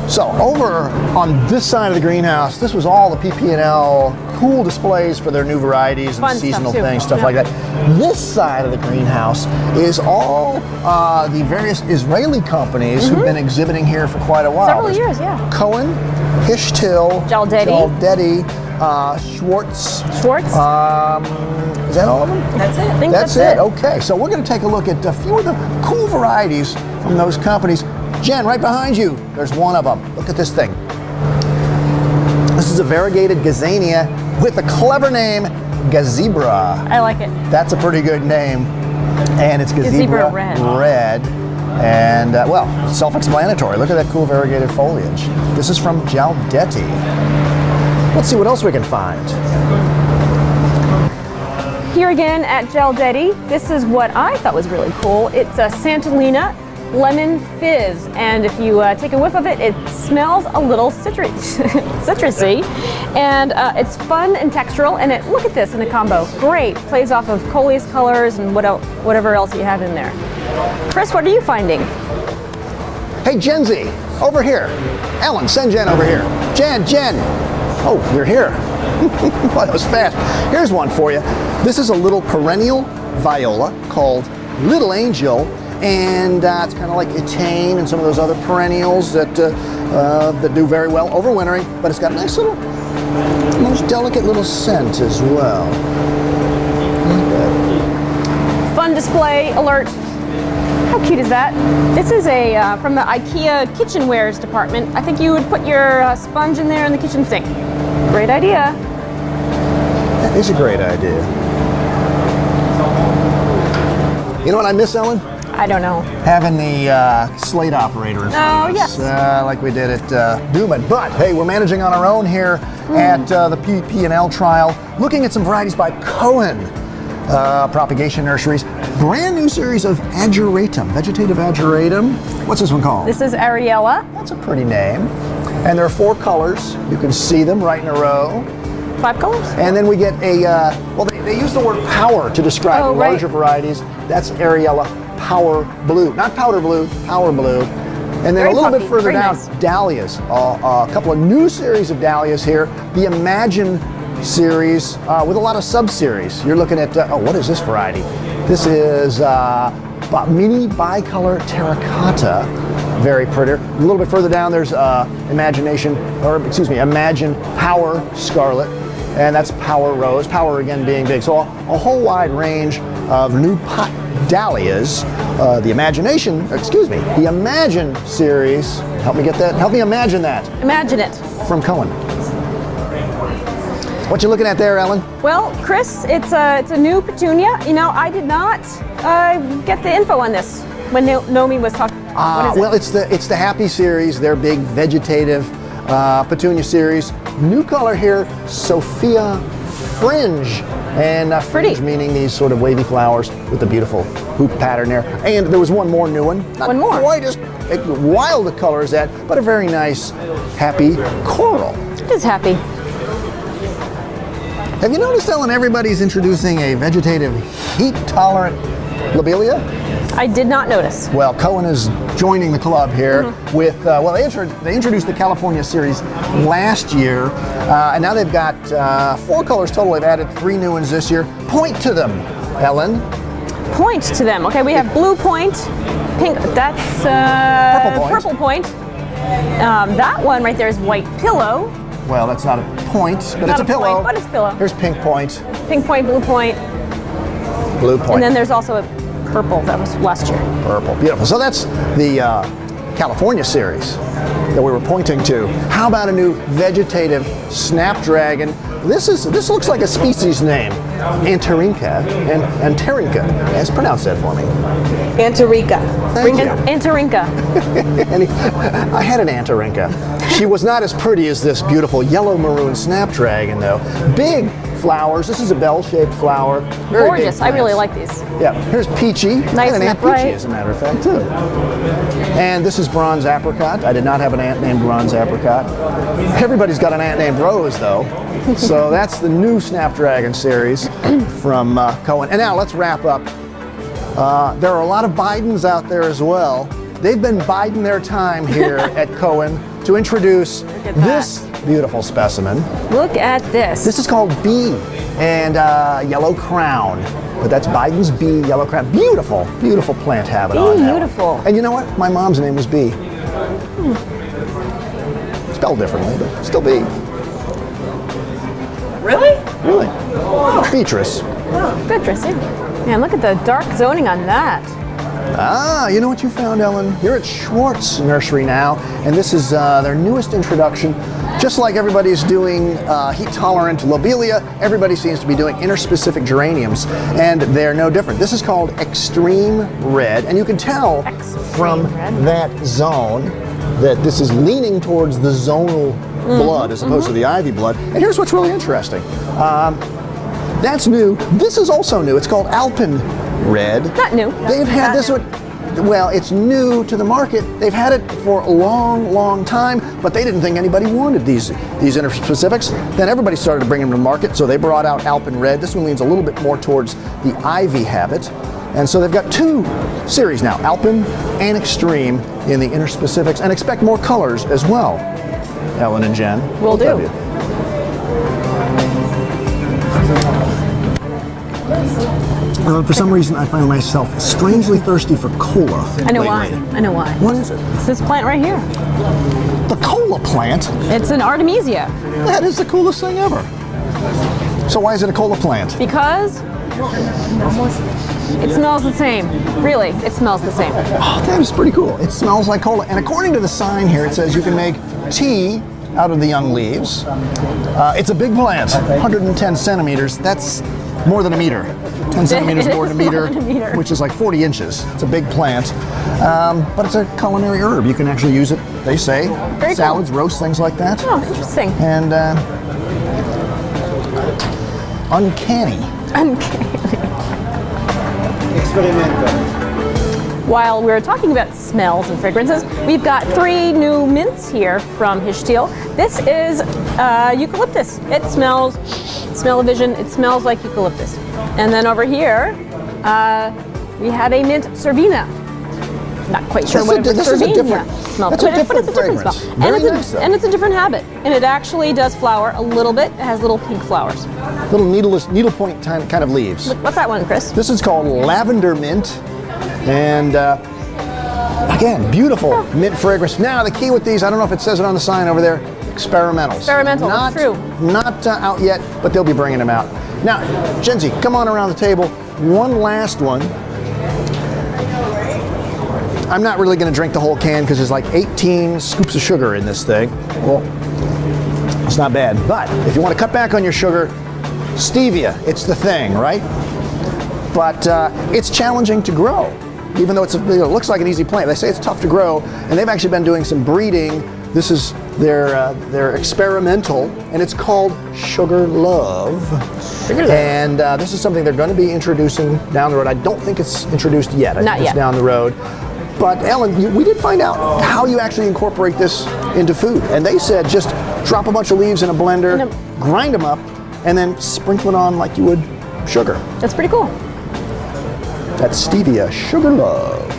So over on this side of the greenhouse, this was all the PP&L cool displays for their new varieties and seasonal things, stuff like that. This side of the greenhouse is all the various Israeli companies who've been exhibiting here for quite a while. Several years, yeah. Cohen, Hishtil, Jaldety, Schwartz. Is that all of them? That's it. I think that's it. Okay, so we're going to take a look at a few of the cool varieties from those companies. Jen, right behind you, there's one of them. Look at this thing. This is a variegated gazania with a clever name, Gazebra. I like it. That's a pretty good name. And it's Gazebra red. And, well, self-explanatory. Look at that cool variegated foliage. This is from Jaldety. Let's see what else we can find. Here again at Jaldety, this is what I thought was really cool. It's a Santalina lemon fizz, and if you take a whiff of it, it smells a little citrusy, and it's fun and textural, and look at this in a combo. Great, plays off of Coley's colors and whatever else you have in there. Chris, what are you finding? Hey, Gen-Z, over here. Ellen, send Jen over here. Jen. Oh, you're here. Well, that was fast. Here's one for you. This is a little perennial viola called Little Angel, and it's kind of like Etane and some of those other perennials that do very well overwintering, but it's got a nice little, most delicate little scent as well. Fun display alert. How cute is that? This is a from the IKEA kitchenwares department. I think you would put your sponge in there in the kitchen sink. Great idea. That is a great idea. You know what I miss, Ellen? I don't know. Having the slate operator in front of us, like we did at Newman. But hey, we're managing on our own here at the PP&L trial, looking at some varieties by Cohen Propagation Nurseries. Brand new series of ageratum, vegetative ageratum. What's this one called? This is Ariella. That's a pretty name. And there are 4 colors. You can see them right in a row. 5 colors? And then we get a, well, they use the word power to describe the larger varieties. That's Ariella Power Blue. Not powder blue, Power Blue. And then a little bit further down, dahlias. A couple of new series of dahlias here. The Imagine series with a lot of sub-series. You're looking at, oh, what is this variety? This is mini bicolor terracotta. Very pretty. A little bit further down, there's Imagine Power Scarlet, and that's Power Rose. Power again being big. So a whole wide range of new pot dahlias. The Imagine series. Help me get that. Help me imagine that. Imagine it. From Cohen. What you looking at there, Ellen? Well, Chris, it's a new petunia. You know, I did not get the info on this when Nomi was talking. What is it? Well, it's the Happy series, their big vegetative petunia series. New color here, Sophia Fringe. And fringe meaning these sort of wavy flowers with the beautiful hoop pattern there. And there was one more new one. Not quite as wild a color as that, but a very nice, happy coral. It is happy. Have you noticed, Ellen, everybody's introducing a vegetative heat-tolerant lobelia? I did not notice. Well, Cohen is joining the club here with, well, they introduced the California series last year, and now they've got 4 colors total. They've added 3 new ones this year. Point to them, Ellen. Point to them. Okay, we have blue point, pink, that's purple point. That one right there is white pillow. Well, that's not a point, but it's a pillow. Point, but it's pillow. Here's pink point. Pink point, blue point. Blue point. And then there's also a purple that was last year. Purple, beautiful. So that's the California series that we were pointing to. How about a new vegetative snapdragon? This looks like a species name. Antarinka and Antarinka. Yes, pronounce that for me. Antarinka. Thank you. Antarinka. I had an Antarinka. She was not as pretty as this beautiful yellow maroon snapdragon though. Big, flowers. This is a bell-shaped flower. Very gorgeous. big I really plants. like these. Yeah, here's peachy. Nice and an and Aunt upright. Peachy, as a matter of fact, too. And this is bronze apricot. I did not have an aunt named bronze apricot. Everybody's got an aunt named Rose, though. So that's the new Snapdragon series from Cohen. And now let's wrap up. There are a lot of Bidens out there as well. They've been biding their time here at Cohen to introduce this beautiful specimen. Look at this. This is called Bee and Yellow Crown. But that's Biden's Bee, Yellow Crown. Beautiful, beautiful plant habit on that. Beautiful. And you know what? My mom's name was Bee. Spelled differently, but still Bee. Really? Really. Beatrice. Oh, Beatrice, yeah. Man, look at the dark zoning on that. Ah, you know what you found, Ellen? You're at Schwartz Nursery now, and this is their newest introduction. Just like everybody's doing heat-tolerant lobelia, everybody seems to be doing interspecific geraniums, and they're no different. This is called Extreme Red, and you can tell from that zone that this is leaning towards the zonal blood as opposed to the ivy blood. And here's what's really interesting. That's new. This is also new. It's called Alpen Red. Not new. They've had this one. Well, it's new to the market. They've had it for a long, long time, but they didn't think anybody wanted these interspecifics. Then everybody started to bring them to the market, so they brought out Alpen Red. This one leans a little bit more towards the ivy habit. And so they've got two series now, Alpen and Extreme in the interspecifics, and expect more colors as well, Ellen and Jen. Will do. For some reason, I find myself strangely thirsty for cola. I know lately. why. I know why. What is it? It's this plant right here. The cola plant? It's an Artemisia. That is the coolest thing ever. So why is it a cola plant? Because it smells the same. Really, it smells the same. Oh, that is pretty cool. It smells like cola. And according to the sign here, it says you can make tea out of the young leaves. It's a big plant, 110 centimeters. That's more than a meter. 10 centimeters more than a meter, which is like 40 inches. It's a big plant. But it's a culinary herb. You can actually use it, they say, Very salads, cool. roasts, things like that. Oh, interesting. And uncanny. While we're talking about smells and fragrances, we've got 3 new mints here from Hishtil. This is eucalyptus. It smells, smell-o-vision, it smells like eucalyptus. And then over here, we have a mint Cervina. Not quite sure what a Cervina smells, but it's a different smell. And it's a different habit. And it actually does flower a little bit. It has little pink flowers. Little needlepoint kind of leaves. What's that one, Chris? This is called lavender mint. And again, beautiful mint fragrance. Now the key with these, I don't know if it says it on the sign over there, experimentals. Experimental, not, true. Not out yet, but they'll be bringing them out. Now, Jenzy, come on around the table. One last one. I'm not really going to drink the whole can because there's like 18 scoops of sugar in this thing. Well, it's not bad. But if you want to cut back on your sugar, stevia, it's the thing, right? But it's challenging to grow, even though it looks like an easy plant. They say it's tough to grow, and they've actually been doing some breeding. This is their experimental, and it's called Sugar Love. And this is something they're going to be introducing down the road. I don't think it's introduced yet. I think it's down the road. But Ellen, we did find out how you actually incorporate this into food. And they said just drop a bunch of leaves in a blender, grind them up, and then sprinkle it on like you would sugar. That's pretty cool. That's stevia, Sugar Love.